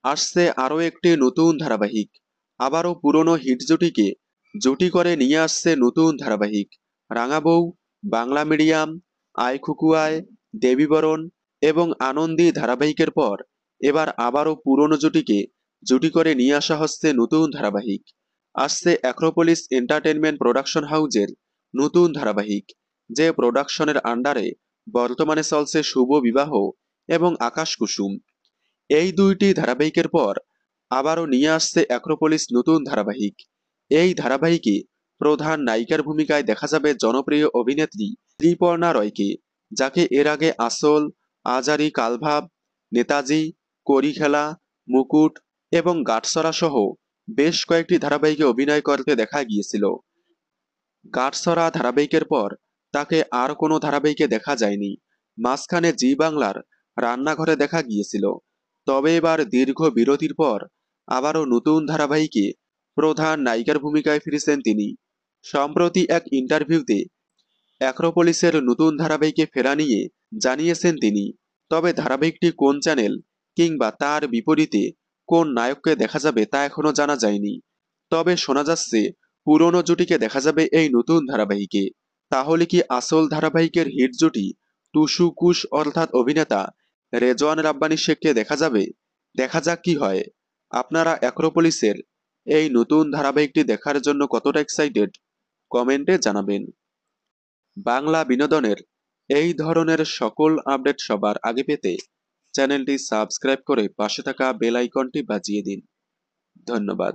আসছে আরও একটি নতুন ধারাবাহিক। আবারও পুরনো হিট জুটিকে জুটি করে নিয়ে আসছে নতুন ধারাবাহিক। রাঙা বউ, বাংলা মিডিয়াম, আয় খুকুয়ায়, দেবীবরণ এবং আনন্দী ধারাবাহিকের পর এবার আবারও পুরনো জুটিকে জুটি করে নিয়ে আসা হচ্ছে নতুন ধারাবাহিক। আসছে অ্যাক্রোপলিস এন্টারটেনমেন্ট প্রোডাকশন হাউজের নতুন ধারাবাহিক, যে প্রোডাকশনের আন্ডারে বর্তমানে চলছে শুভ বিবাহ এবং আকাশ কুসুম। এই দুইটি ধারাবাহিকের পর আবারও নিয়ে আসছে অ্যাক্রোপলিস নতুন ধারাবাহিক। এই ধারাবাহিকে প্রধান নায়িকার ভূমিকায় দেখা যাবে জনপ্রিয় অভিনেত্রী ঋপর্ণা রয়কে, যাকে এর আগে আসল, আজারি কালভাব, নেতাজি, কড়িখেলা, মুকুট এবং গাটসরা সহ বেশ কয়েকটি ধারাবাহিকে অভিনয় করতে দেখা গিয়েছিল। গাটসরা ধারাবাহিকের পর তাকে আর কোনো ধারাবাহিকে দেখা যায়নি। মাঝখানে জি বাংলার রান্নাঘরে দেখা গিয়েছিল। তবে এবার দীর্ঘ বিরতির পর আবারও নতুন ধারাবাহিকে প্রধান নায়িকার ভূমিকায় ফিরেছেন তিনি। সম্প্রতি এক ইন্টারভিউতে অ্যাক্রোপলিসের নতুন ধারাবাহিকে ফেরা নিয়ে জানিয়েছেন তিনি। তবে ধারাবাহিকটি কোন চ্যানেল কিংবা তার বিপরীতে কোন নায়ককে দেখা যাবে তা এখনো জানা যায়নি। তবে শোনা যাচ্ছে পুরনো জুটিকে দেখা যাবে এই নতুন ধারাবাহিকে। তাহলে কি আসল ধারাবাহিকের হিট জুটি টুসু কুশ অর্থাৎ অভিনেতা রেজওয়ান রাব্বানী শেখকে দেখা যাবে? দেখা যাক কি হয়। আপনারা অ্যাক্রোপলিসের এই নতুন ধারাবাহিকটি দেখার জন্য কতটা এক্সাইটেড কমেন্টে জানাবেন। বাংলা বিনোদনের এই ধরনের সকল আপডেট সবার আগে পেতে চ্যানেলটি সাবস্ক্রাইব করে পাশে থাকা বেল আইকনটি বাজিয়ে দিন। ধন্যবাদ।